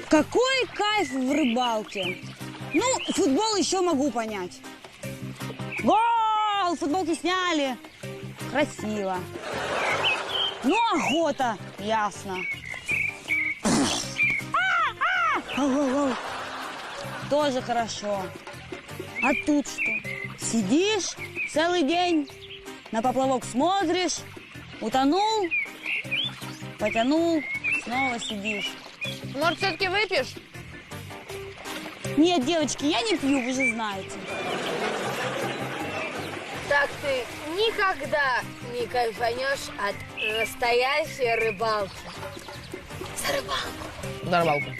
Какой кайф в рыбалке. Ну, футбол еще могу понять. Гол! Футболки сняли. Красиво. Ну, охота, ясно. Тоже хорошо. А тут что? Сидишь целый день, на поплавок смотришь, утонул, потянул, снова сидишь. Может, все-таки выпьешь? Нет, девочки, я не пью, вы же знаете. Так ты никогда не кайфанешь от настоящей рыбалки. За рыбалку. На рыбалку.